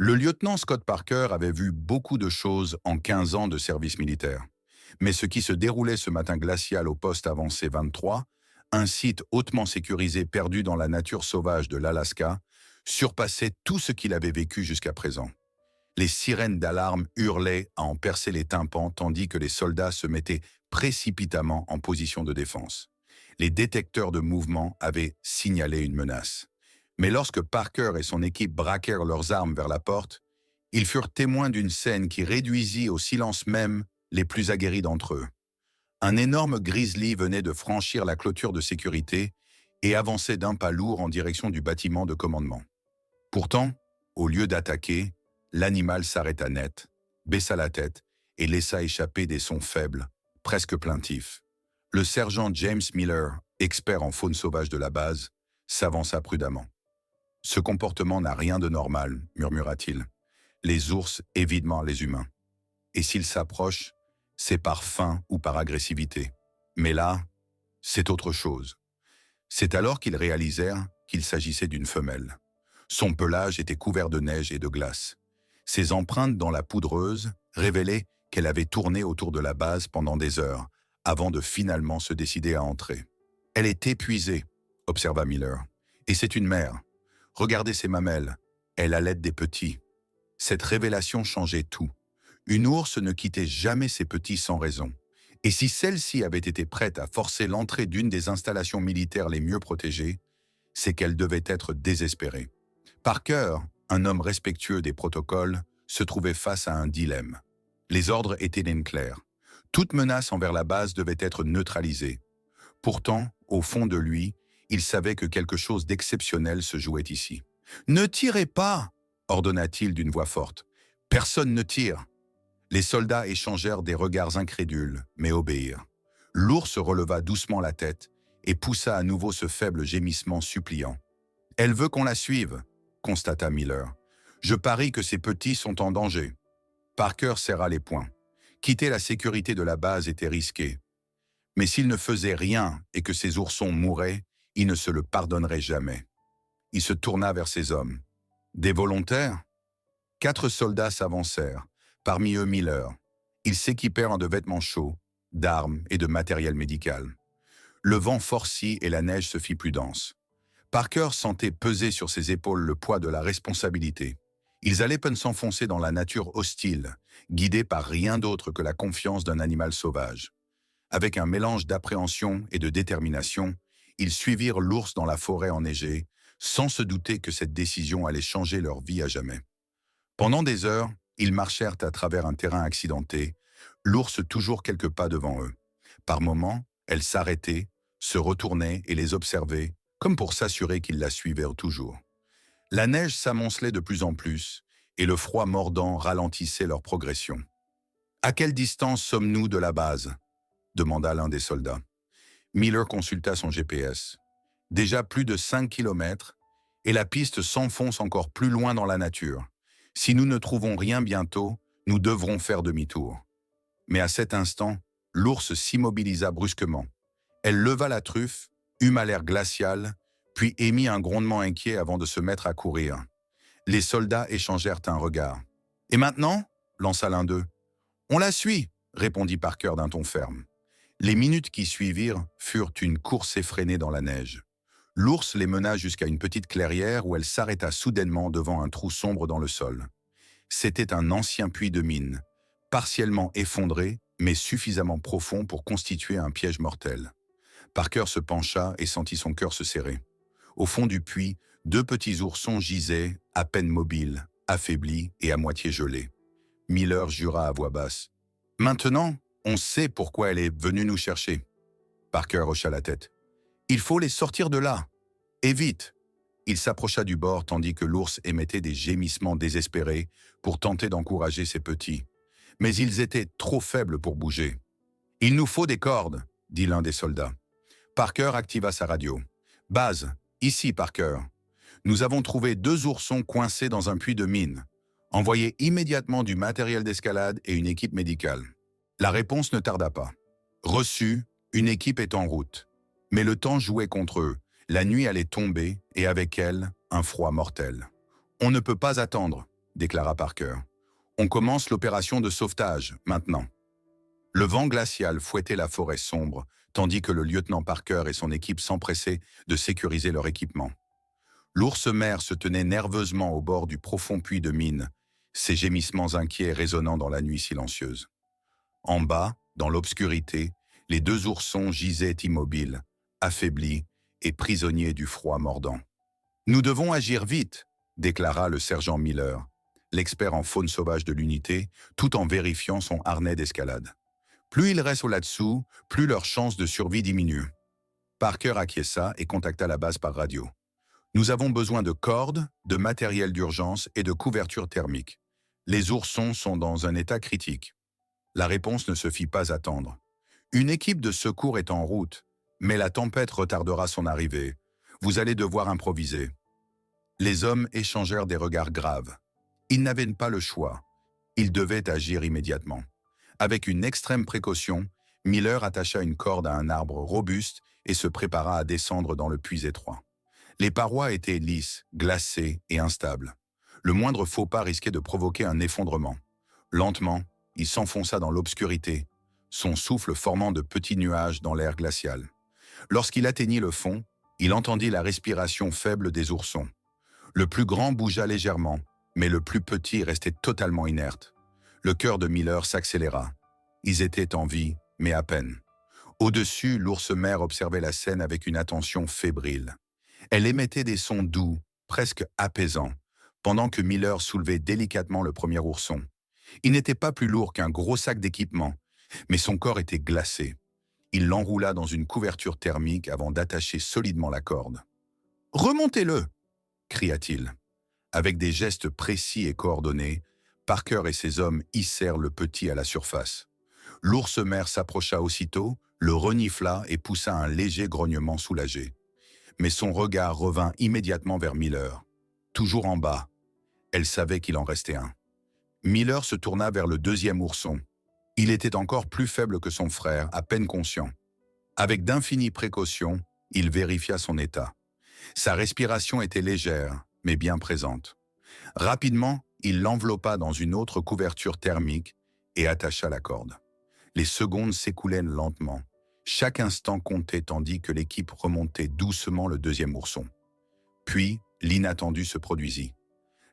Le lieutenant Scott Parker avait vu beaucoup de choses en 15 ans de service militaire. Mais ce qui se déroulait ce matin glacial au poste avancé 23, un site hautement sécurisé perdu dans la nature sauvage de l'Alaska, surpassait tout ce qu'il avait vécu jusqu'à présent. Les sirènes d'alarme hurlaient à en percer les tympans tandis que les soldats se mettaient précipitamment en position de défense. Les détecteurs de mouvement avaient signalé une menace. Mais lorsque Parker et son équipe braquèrent leurs armes vers la porte, ils furent témoins d'une scène qui réduisit au silence même les plus aguerris d'entre eux. Un énorme grizzly venait de franchir la clôture de sécurité et avançait d'un pas lourd en direction du bâtiment de commandement. Pourtant, au lieu d'attaquer, l'animal s'arrêta net, baissa la tête et laissa échapper des sons faibles, presque plaintifs. Le sergent James Miller, expert en faune sauvage de la base, s'avança prudemment. « Ce comportement n'a rien de normal, murmura-t-il. Les ours évitent les humains. Et s'ils s'approchent, c'est par faim ou par agressivité. Mais là, c'est autre chose. » C'est alors qu'ils réalisèrent qu'il s'agissait d'une femelle. Son pelage était couvert de neige et de glace. Ses empreintes dans la poudreuse révélaient qu'elle avait tourné autour de la base pendant des heures, avant de finalement se décider à entrer. « Elle est épuisée, » observa Miller. « Et c'est une mère. Regardez ses mamelles. Elle allait des petits. » Cette révélation changeait tout. Une ours ne quittait jamais ses petits sans raison. Et si celle-ci avait été prête à forcer l'entrée d'une des installations militaires les mieux protégées, c'est qu'elle devait être désespérée. Parker, un homme respectueux des protocoles, se trouvait face à un dilemme. Les ordres étaient clairs. Toute menace envers la base devait être neutralisée. Pourtant, au fond de lui, il savait que quelque chose d'exceptionnel se jouait ici. « Ne tirez pas !» ordonna-t-il d'une voix forte. « Personne ne tire !» Les soldats échangèrent des regards incrédules, mais obéirent. L'ours releva doucement la tête et poussa à nouveau ce faible gémissement suppliant. « Elle veut qu'on la suive !» constata Miller. « Je parie que ses petits sont en danger. » Parker serra les poings. Quitter la sécurité de la base était risqué. Mais s'il ne faisait rien et que ses oursons mouraient, il ne se le pardonnerait jamais. Il se tourna vers ses hommes. « Des volontaires ?» 4 soldats s'avancèrent, parmi eux Miller. Ils s'équipèrent en de vêtements chauds, d'armes et de matériel médical. Le vent forcit et la neige se fit plus dense. Parker sentait peser sur ses épaules le poids de la responsabilité. Ils allaient s'enfoncer dans la nature hostile, guidés par rien d'autre que la confiance d'un animal sauvage. Avec un mélange d'appréhension et de détermination, ils suivirent l'ours dans la forêt enneigée, sans se douter que cette décision allait changer leur vie à jamais. Pendant des heures, ils marchèrent à travers un terrain accidenté, l'ours toujours quelques pas devant eux. Par moments, elle s'arrêtait, se retournait et les observait, comme pour s'assurer qu'ils la suivaient toujours. La neige s'amoncelait de plus en plus, et le froid mordant ralentissait leur progression. « À quelle distance sommes-nous de la base ?» demanda l'un des soldats. Miller consulta son GPS. Déjà plus de 5 kilomètres, et la piste s'enfonce encore plus loin dans la nature. Si nous ne trouvons rien bientôt, nous devrons faire demi-tour. Mais à cet instant, l'ours s'immobilisa brusquement. Elle leva la truffe, huma l'air glacial, puis émit un grondement inquiet avant de se mettre à courir. Les soldats échangèrent un regard. « Et maintenant ?» lança l'un d'eux. « On la suit !» répondit Parker d'un ton ferme. Les minutes qui suivirent furent une course effrénée dans la neige. L'ours les mena jusqu'à une petite clairière où elle s'arrêta soudainement devant un trou sombre dans le sol. C'était un ancien puits de mine, partiellement effondré, mais suffisamment profond pour constituer un piège mortel. Parker se pencha et sentit son cœur se serrer. Au fond du puits, 2 petits oursons gisaient, à peine mobiles, affaiblis et à moitié gelés. Miller jura à voix basse. « Maintenant, on sait pourquoi elle est venue nous chercher. » Parker hocha la tête. « Il faut les sortir de là. Et vite !» Il s'approcha du bord tandis que l'ours émettait des gémissements désespérés pour tenter d'encourager ses petits. Mais ils étaient trop faibles pour bouger. « Il nous faut des cordes !» dit l'un des soldats. Parker activa sa radio. « Base, ici Parker. Nous avons trouvé 2 oursons coincés dans un puits de mine. Envoyez immédiatement du matériel d'escalade et une équipe médicale. » La réponse ne tarda pas. « Reçu, une équipe est en route. » Mais le temps jouait contre eux. La nuit allait tomber et avec elle, un froid mortel. « On ne peut pas attendre. » déclara Parker. On commence l'opération de sauvetage, maintenant. Le vent glacial fouettait la forêt sombre, tandis que le lieutenant Parker et son équipe s'empressaient de sécuriser leur équipement. L'ours-mer se tenait nerveusement au bord du profond puits de mine, ses gémissements inquiets résonnant dans la nuit silencieuse. En bas, dans l'obscurité, les deux oursons gisaient immobiles, affaiblis et prisonniers du froid mordant. « Nous devons agir vite », déclara le sergent Miller, l'expert en faune sauvage de l'unité, tout en vérifiant son harnais d'escalade. Plus ils restent là-dessous, plus leurs chances de survie diminuent. Parker acquiesça et contacta la base par radio. Nous avons besoin de cordes, de matériel d'urgence et de couverture thermique. Les oursons sont dans un état critique. La réponse ne se fit pas attendre. Une équipe de secours est en route, mais la tempête retardera son arrivée. Vous allez devoir improviser. Les hommes échangèrent des regards graves. Ils n'avaient pas le choix. Ils devaient agir immédiatement. Avec une extrême précaution, Miller attacha une corde à un arbre robuste et se prépara à descendre dans le puits étroit. Les parois étaient lisses, glacées et instables. Le moindre faux pas risquait de provoquer un effondrement. Lentement, il s'enfonça dans l'obscurité, son souffle formant de petits nuages dans l'air glacial. Lorsqu'il atteignit le fond, il entendit la respiration faible des oursons. Le plus grand bougea légèrement, mais le plus petit restait totalement inerte. Le cœur de Miller s'accéléra. Ils étaient en vie, mais à peine. Au-dessus, l'ours-mère observait la scène avec une attention fébrile. Elle émettait des sons doux, presque apaisants, pendant que Miller soulevait délicatement le premier ourson. Il n'était pas plus lourd qu'un gros sac d'équipement, mais son corps était glacé. Il l'enroula dans une couverture thermique avant d'attacher solidement la corde. « Remontez-le » cria-t-il. Avec des gestes précis et coordonnés, Parker et ses hommes hissèrent le petit à la surface. L'ours-mère s'approcha aussitôt, le renifla et poussa un léger grognement soulagé. Mais son regard revint immédiatement vers Miller. Toujours en bas. Elle savait qu'il en restait un. Miller se tourna vers le deuxième ourson. Il était encore plus faible que son frère, à peine conscient. Avec d'infinies précautions, il vérifia son état. Sa respiration était légère, mais bien présente. Rapidement, il l'enveloppa dans une autre couverture thermique et attacha la corde. Les secondes s'écoulaient lentement. Chaque instant comptait tandis que l'équipe remontait doucement le deuxième ourson. Puis, l'inattendu se produisit.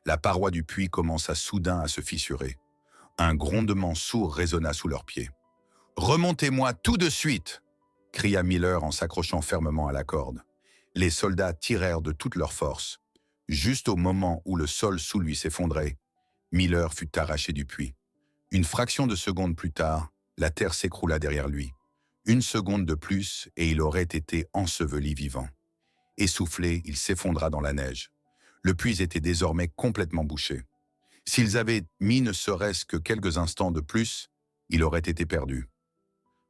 La paroi du puits commença soudain à se fissurer. Un grondement sourd résonna sous leurs pieds. « Remontez-moi tout de suite !» cria Miller en s'accrochant fermement à la corde. Les soldats tirèrent de toute leur force. Juste au moment où le sol sous lui s'effondrait, Miller fut arraché du puits. Une fraction de seconde plus tard, la terre s'écroula derrière lui. Une seconde de plus et il aurait été enseveli vivant. Essoufflé, il s'effondra dans la neige. Le puits était désormais complètement bouché. S'ils avaient mis ne serait-ce que quelques instants de plus, il aurait été perdu.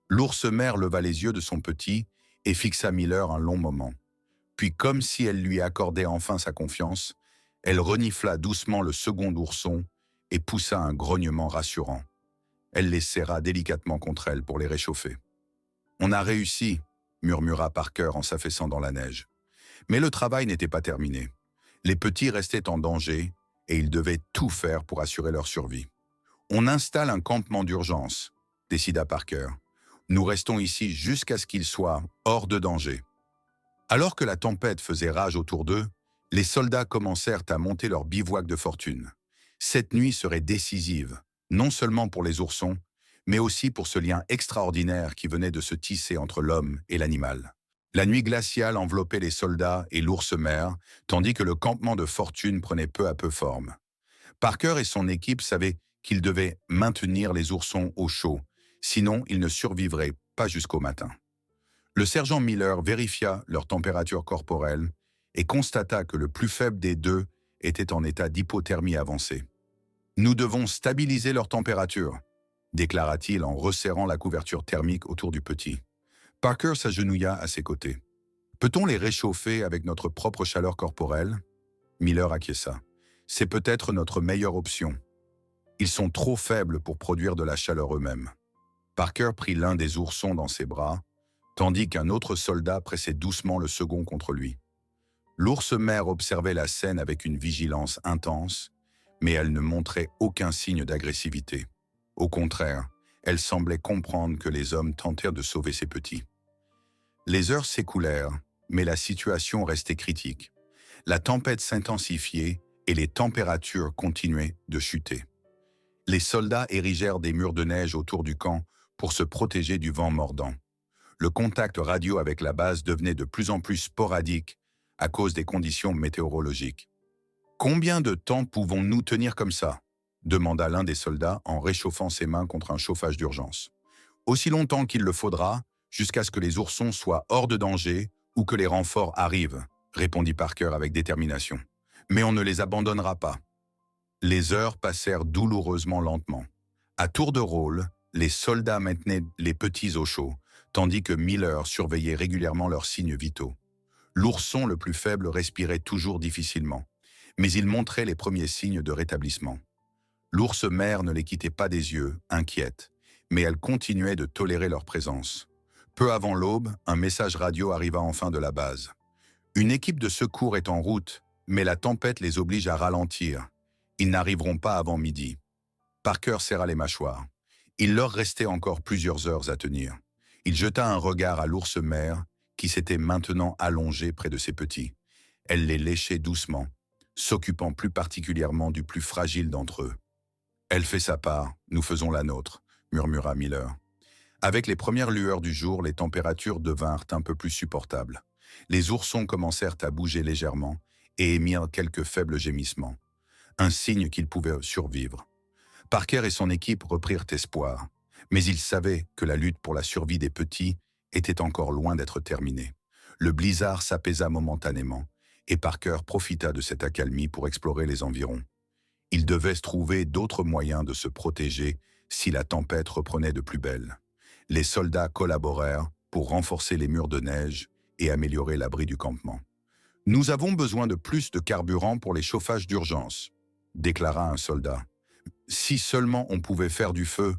L'ours-mère leva les yeux de son petit et fixa Miller un long moment. Puis, comme si elle lui accordait enfin sa confiance, elle renifla doucement le second ourson et poussa un grognement rassurant. Elle les serra délicatement contre elle pour les réchauffer. « On a réussi », murmura Parker en s'affaissant dans la neige. Mais le travail n'était pas terminé. Les petits restaient en danger et ils devaient tout faire pour assurer leur survie. « On installe un campement d'urgence », décida Parker. « Nous restons ici jusqu'à ce qu'ils soient hors de danger. » Alors que la tempête faisait rage autour d'eux, les soldats commencèrent à monter leur bivouac de fortune. Cette nuit serait décisive, non seulement pour les oursons, mais aussi pour ce lien extraordinaire qui venait de se tisser entre l'homme et l'animal. La nuit glaciale enveloppait les soldats et l'ours-mère, tandis que le campement de fortune prenait peu à peu forme. Parker et son équipe savaient qu'ils devaient maintenir les oursons au chaud, sinon ils ne survivraient pas jusqu'au matin. Le sergent Miller vérifia leur température corporelle et constata que le plus faible des deux était en état d'hypothermie avancée. « Nous devons stabiliser leur température », déclara-t-il en resserrant la couverture thermique autour du petit. Parker s'agenouilla à ses côtés. « Peut-on les réchauffer avec notre propre chaleur corporelle ?» Miller acquiesça. « C'est peut-être notre meilleure option. Ils sont trop faibles pour produire de la chaleur eux-mêmes. » Parker prit l'un des oursons dans ses bras, tandis qu'un autre soldat pressait doucement le second contre lui. L'ours-mère observait la scène avec une vigilance intense, mais elle ne montrait aucun signe d'agressivité. Au contraire, elle semblait comprendre que les hommes tentèrent de sauver ses petits. Les heures s'écoulèrent, mais la situation restait critique. La tempête s'intensifiait et les températures continuaient de chuter. Les soldats érigèrent des murs de neige autour du camp pour se protéger du vent mordant. Le contact radio avec la base devenait de plus en plus sporadique à cause des conditions météorologiques. « Combien de temps pouvons-nous tenir comme ça ?» demanda l'un des soldats en réchauffant ses mains contre un chauffage d'urgence. « Aussi longtemps qu'il le faudra, jusqu'à ce que les oursons soient hors de danger ou que les renforts arrivent, » répondit Parker avec détermination. « Mais on ne les abandonnera pas. » Les heures passèrent douloureusement lentement. À tour de rôle, les soldats maintenaient les petits au chaud, tandis que Miller surveillait régulièrement leurs signes vitaux. L'ourson le plus faible respirait toujours difficilement, mais il montrait les premiers signes de rétablissement. L'ours mère ne les quittait pas des yeux, inquiète, mais elle continuait de tolérer leur présence. Peu avant l'aube, un message radio arriva enfin de la base. « Une équipe de secours est en route, mais la tempête les oblige à ralentir. Ils n'arriveront pas avant midi. » Parker serra les mâchoires. Il leur restait encore plusieurs heures à tenir. Il jeta un regard à l'ours mère, qui s'était maintenant allongée près de ses petits. Elle les léchait doucement, s'occupant plus particulièrement du plus fragile d'entre eux. « Elle fait sa part, nous faisons la nôtre », murmura Miller. Avec les premières lueurs du jour, les températures devinrent un peu plus supportables. Les oursons commencèrent à bouger légèrement et émirent quelques faibles gémissements. Un signe qu'ils pouvaient survivre. Parker et son équipe reprirent espoir, mais ils savaient que la lutte pour la survie des petits était encore loin d'être terminée. Le blizzard s'apaisa momentanément, et Parker profita de cette accalmie pour explorer les environs. Il devait trouver d'autres moyens de se protéger si la tempête reprenait de plus belle. Les soldats collaborèrent pour renforcer les murs de neige et améliorer l'abri du campement. « Nous avons besoin de plus de carburant pour les chauffages d'urgence », déclara un soldat. « Si seulement on pouvait faire du feu. »«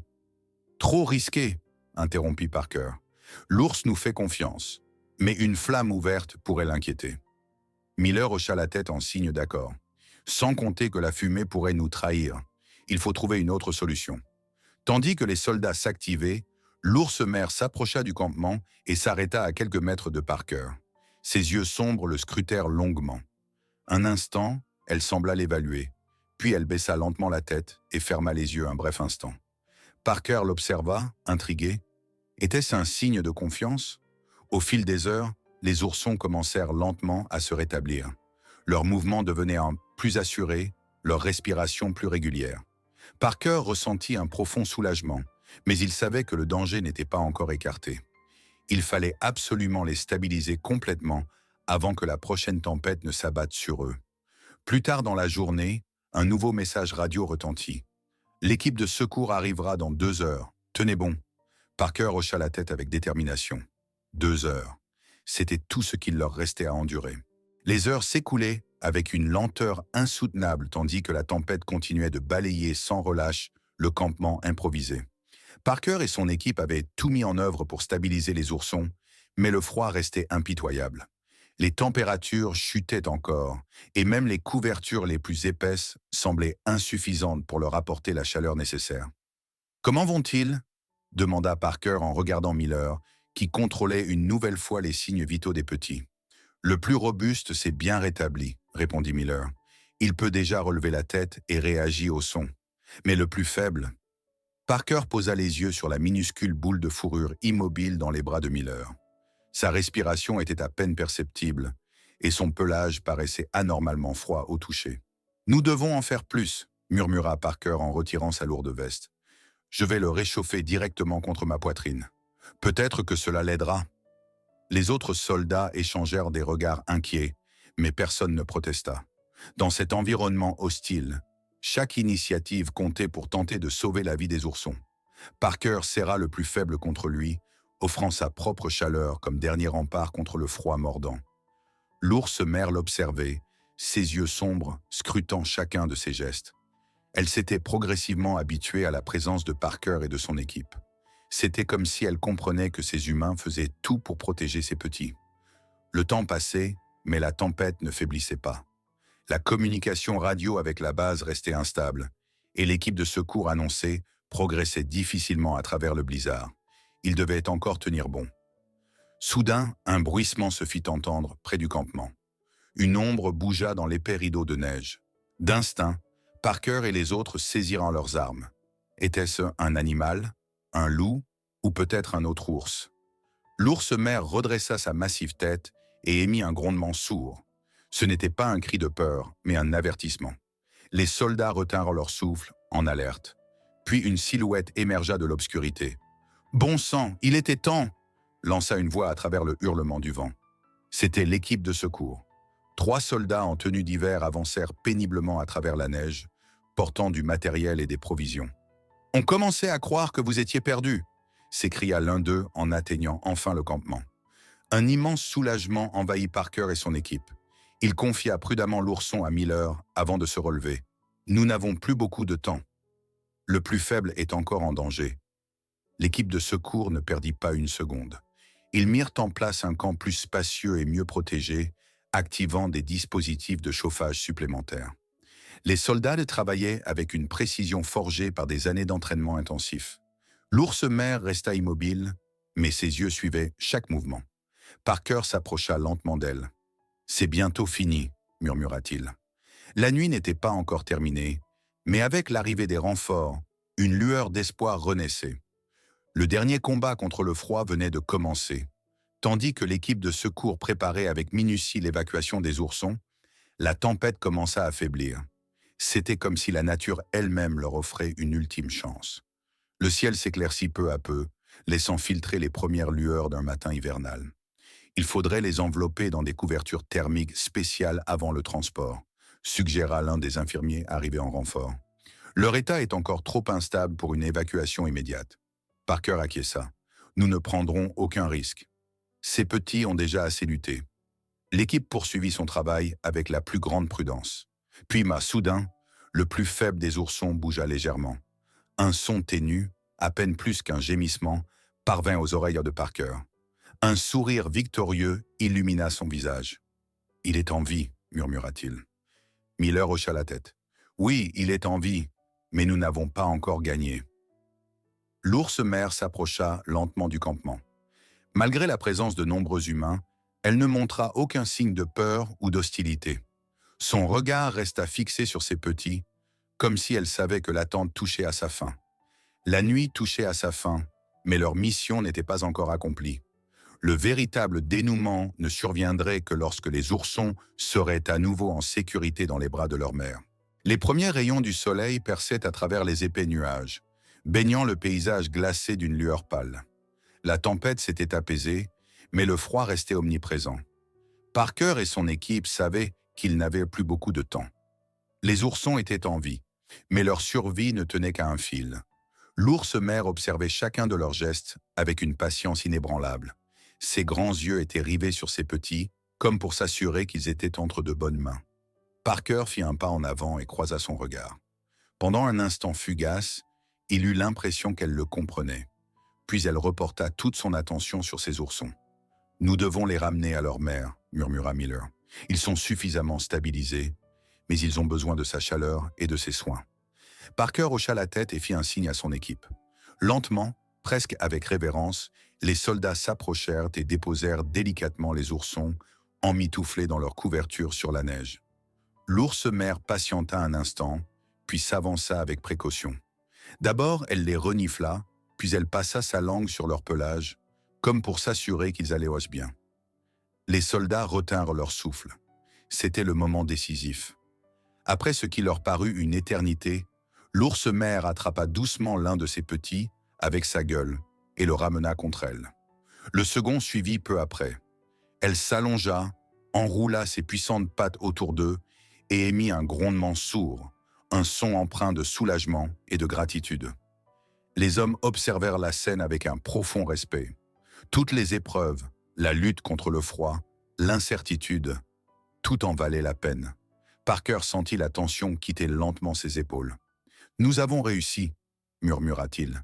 Trop risqué, » interrompit Parker. « L'ours nous fait confiance, mais une flamme ouverte pourrait l'inquiéter. » Miller hocha la tête en signe d'accord. « Sans compter que la fumée pourrait nous trahir. Il faut trouver une autre solution. » Tandis que les soldats s'activaient, l'ours mère s'approcha du campement et s'arrêta à quelques mètres de Parker. Ses yeux sombres le scrutèrent longuement. Un instant, elle sembla l'évaluer. Puis elle baissa lentement la tête et ferma les yeux un bref instant. Parker l'observa, intrigué. Était-ce un signe de confiance? Au fil des heures, les oursons commencèrent lentement à se rétablir. Leurs mouvements devenaient plus assurés, leur respiration plus régulière. Parker ressentit un profond soulagement, mais il savait que le danger n'était pas encore écarté. Il fallait absolument les stabiliser complètement avant que la prochaine tempête ne s'abatte sur eux. Plus tard dans la journée, un nouveau message radio retentit. « L'équipe de secours arrivera dans 2 heures. Tenez bon. » Parker hocha la tête avec détermination. 2 heures. C'était tout ce qu'il leur restait à endurer. Les heures s'écoulaient avec une lenteur insoutenable tandis que la tempête continuait de balayer sans relâche le campement improvisé. Parker et son équipe avaient tout mis en œuvre pour stabiliser les oursons, mais le froid restait impitoyable. Les températures chutaient encore, et même les couvertures les plus épaisses semblaient insuffisantes pour leur apporter la chaleur nécessaire. « Comment vont-ils » demanda Parker en regardant Miller, qui contrôlait une nouvelle fois les signes vitaux des petits. « Le plus robuste s'est bien rétabli, » répondit Miller. « Il peut déjà relever la tête et réagit au son. Mais le plus faible... » Parker posa les yeux sur la minuscule boule de fourrure immobile dans les bras de Miller. Sa respiration était à peine perceptible, et son pelage paraissait anormalement froid au toucher. « Nous devons en faire plus, » murmura Parker en retirant sa lourde veste. « Je vais le réchauffer directement contre ma poitrine. Peut-être que cela l'aidera. » Les autres soldats échangèrent des regards inquiets, mais personne ne protesta. Dans cet environnement hostile, chaque initiative comptait pour tenter de sauver la vie des oursons. Parker serra le plus faible contre lui, offrant sa propre chaleur comme dernier rempart contre le froid mordant. L'ours mère l'observait, ses yeux sombres scrutant chacun de ses gestes. Elle s'était progressivement habituée à la présence de Parker et de son équipe. C'était comme si elle comprenait que ces humains faisaient tout pour protéger ses petits. Le temps passait, mais la tempête ne faiblissait pas. La communication radio avec la base restait instable, et l'équipe de secours annoncée progressait difficilement à travers le blizzard. Il devait encore tenir bon. Soudain, un bruissement se fit entendre près du campement. Une ombre bougea dans l'épais rideau de neige. D'instinct, Parker et les autres saisirent leurs armes. Était-ce un animal, un loup ou peut-être un autre ours? L'ours mère redressa sa massive tête et émit un grondement sourd. Ce n'était pas un cri de peur, mais un avertissement. Les soldats retinrent leur souffle, en alerte. Puis une silhouette émergea de l'obscurité. « Bon sang, il était temps !» lança une voix à travers le hurlement du vent. C'était l'équipe de secours. 3 soldats en tenue d'hiver avancèrent péniblement à travers la neige, portant du matériel et des provisions. « On commençait à croire que vous étiez perdus !» s'écria l'un d'eux en atteignant enfin le campement. Un immense soulagement envahit Parker et son équipe. Il confia prudemment l'ourson à Miller avant de se relever. « Nous n'avons plus beaucoup de temps. Le plus faible est encore en danger. » L'équipe de secours ne perdit pas une seconde. Ils mirent en place un camp plus spacieux et mieux protégé, activant des dispositifs de chauffage supplémentaires. Les soldats travaillaient avec une précision forgée par des années d'entraînement intensif. L'ours mère resta immobile, mais ses yeux suivaient chaque mouvement. Parker s'approcha lentement d'elle. « C'est bientôt fini », murmura-t-il. La nuit n'était pas encore terminée, mais avec l'arrivée des renforts, une lueur d'espoir renaissait. Le dernier combat contre le froid venait de commencer. Tandis que l'équipe de secours préparait avec minutie l'évacuation des oursons, la tempête commença à faiblir. C'était comme si la nature elle-même leur offrait une ultime chance. Le ciel s'éclaircit peu à peu, laissant filtrer les premières lueurs d'un matin hivernal. Il faudrait les envelopper dans des couvertures thermiques spéciales avant le transport, suggéra l'un des infirmiers arrivés en renfort. Leur état est encore trop instable pour une évacuation immédiate. Parker acquiesça. Nous ne prendrons aucun risque. Ces petits ont déjà assez lutté. L'équipe poursuivit son travail avec la plus grande prudence. Puis, soudain, le plus faible des oursons bougea légèrement. Un son ténu, à peine plus qu'un gémissement, parvint aux oreilles de Parker. Un sourire victorieux illumina son visage. « Il est en vie », murmura-t-il. Miller hocha la tête. « Oui, il est en vie, mais nous n'avons pas encore gagné. » L'ours mère s'approcha lentement du campement. Malgré la présence de nombreux humains, elle ne montra aucun signe de peur ou d'hostilité. Son regard resta fixé sur ses petits, comme si elle savait que l'attente touchait à sa fin. La nuit touchait à sa fin, mais leur mission n'était pas encore accomplie. Le véritable dénouement ne surviendrait que lorsque les oursons seraient à nouveau en sécurité dans les bras de leur mère. Les premiers rayons du soleil perçaient à travers les épais nuages, baignant le paysage glacé d'une lueur pâle. La tempête s'était apaisée, mais le froid restait omniprésent. Parker et son équipe savaient qu'ils n'avaient plus beaucoup de temps. Les oursons étaient en vie, mais leur survie ne tenait qu'à un fil. L'ours mère observait chacun de leurs gestes avec une patience inébranlable. Ses grands yeux étaient rivés sur ses petits, comme pour s'assurer qu'ils étaient entre de bonnes mains. Parker fit un pas en avant et croisa son regard. Pendant un instant fugace, il eut l'impression qu'elle le comprenait. Puis elle reporta toute son attention sur ses oursons. « Nous devons les ramener à leur mère », murmura Miller. « Ils sont suffisamment stabilisés, mais ils ont besoin de sa chaleur et de ses soins. » Parker hocha la tête et fit un signe à son équipe. Lentement, presque avec révérence, les soldats s'approchèrent et déposèrent délicatement les oursons, emmitouflés dans leur couverture sur la neige. L'ours mère patienta un instant, puis s'avança avec précaution. D'abord, elle les renifla, puis elle passa sa langue sur leur pelage, comme pour s'assurer qu'ils allaient bien. Les soldats retinrent leur souffle. C'était le moment décisif. Après ce qui leur parut une éternité, l'ours mère attrapa doucement l'un de ses petits avec sa gueule et le ramena contre elle. Le second suivit peu après. Elle s'allongea, enroula ses puissantes pattes autour d'eux et émit un grondement sourd, un son empreint de soulagement et de gratitude. Les hommes observèrent la scène avec un profond respect. Toutes les épreuves, la lutte contre le froid, l'incertitude, tout en valait la peine. Parker sentit la tension quitter lentement ses épaules. « Nous avons réussi », murmura-t-il,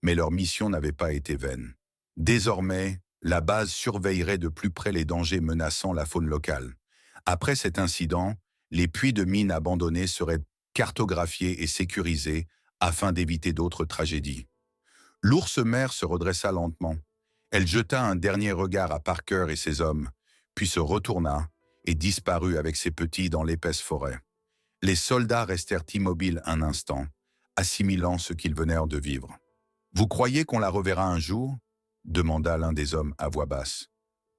mais leur mission n'avait pas été vaine. Désormais, la base surveillerait de plus près les dangers menaçant la faune locale. Après cet incident, Les puits de mines abandonnés seraient cartographiés et sécurisés afin d'éviter d'autres tragédies. L'ours mère se redressa lentement. Elle jeta un dernier regard à Parker et ses hommes, puis se retourna et disparut avec ses petits dans l'épaisse forêt. Les soldats restèrent immobiles un instant, assimilant ce qu'ils venèrent de vivre. « Vous croyez qu'on la reverra un jour ?» demanda l'un des hommes à voix basse.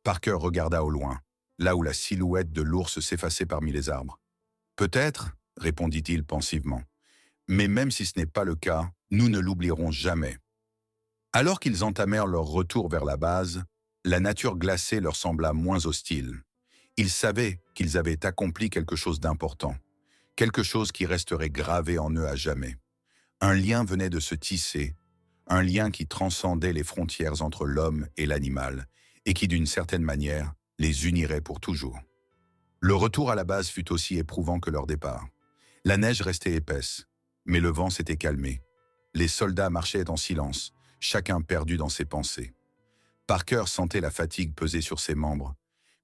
Parker regarda au loin, là où la silhouette de l'ours s'effaçait parmi les arbres. « Peut-être, » répondit-il pensivement, « mais même si ce n'est pas le cas, nous ne l'oublierons jamais. » Alors qu'ils entamèrent leur retour vers la base, la nature glacée leur sembla moins hostile. Ils savaient qu'ils avaient accompli quelque chose d'important, quelque chose qui resterait gravé en eux à jamais. Un lien venait de se tisser, un lien qui transcendait les frontières entre l'homme et l'animal, et qui, d'une certaine manière, les unirait pour toujours. Le retour à la base fut aussi éprouvant que leur départ. La neige restait épaisse, mais le vent s'était calmé. Les soldats marchaient en silence, chacun perdu dans ses pensées. Parker sentait la fatigue peser sur ses membres,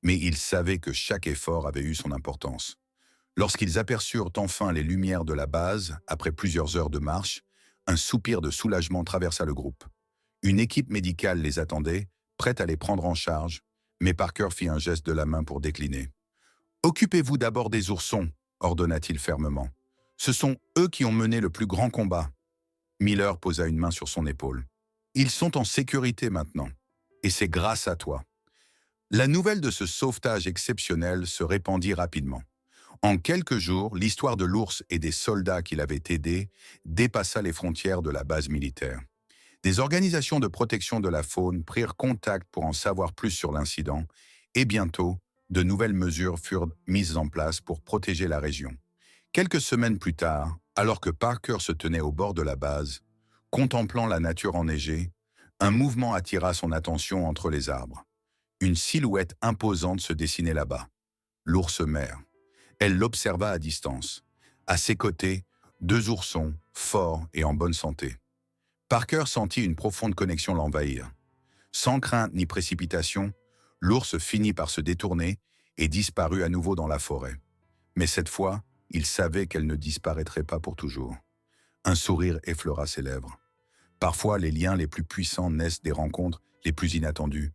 mais il savait que chaque effort avait eu son importance. Lorsqu'ils aperçurent enfin les lumières de la base, après plusieurs heures de marche, un soupir de soulagement traversa le groupe. Une équipe médicale les attendait, prête à les prendre en charge, mais Parker fit un geste de la main pour décliner. « Occupez-vous d'abord des oursons, » ordonna-t-il fermement. « Ce sont eux qui ont mené le plus grand combat. » Miller posa une main sur son épaule. « Ils sont en sécurité maintenant, et c'est grâce à toi. » La nouvelle de ce sauvetage exceptionnel se répandit rapidement. En quelques jours, l'histoire de l'ours et des soldats qui l'avaient aidé dépassa les frontières de la base militaire. Des organisations de protection de la faune prirent contact pour en savoir plus sur l'incident, et bientôt, de nouvelles mesures furent mises en place pour protéger la région. Quelques semaines plus tard, alors que Parker se tenait au bord de la base, contemplant la nature enneigée, un mouvement attira son attention entre les arbres. Une silhouette imposante se dessinait là-bas, l'ours mère. Elle l'observa à distance. À ses côtés, deux oursons, forts et en bonne santé. Parker sentit une profonde connexion l'envahir. Sans crainte ni précipitation, l'ours finit par se détourner et disparut à nouveau dans la forêt. Mais cette fois, il savait qu'elle ne disparaîtrait pas pour toujours. Un sourire effleura ses lèvres. Parfois, les liens les plus puissants naissent des rencontres les plus inattendues,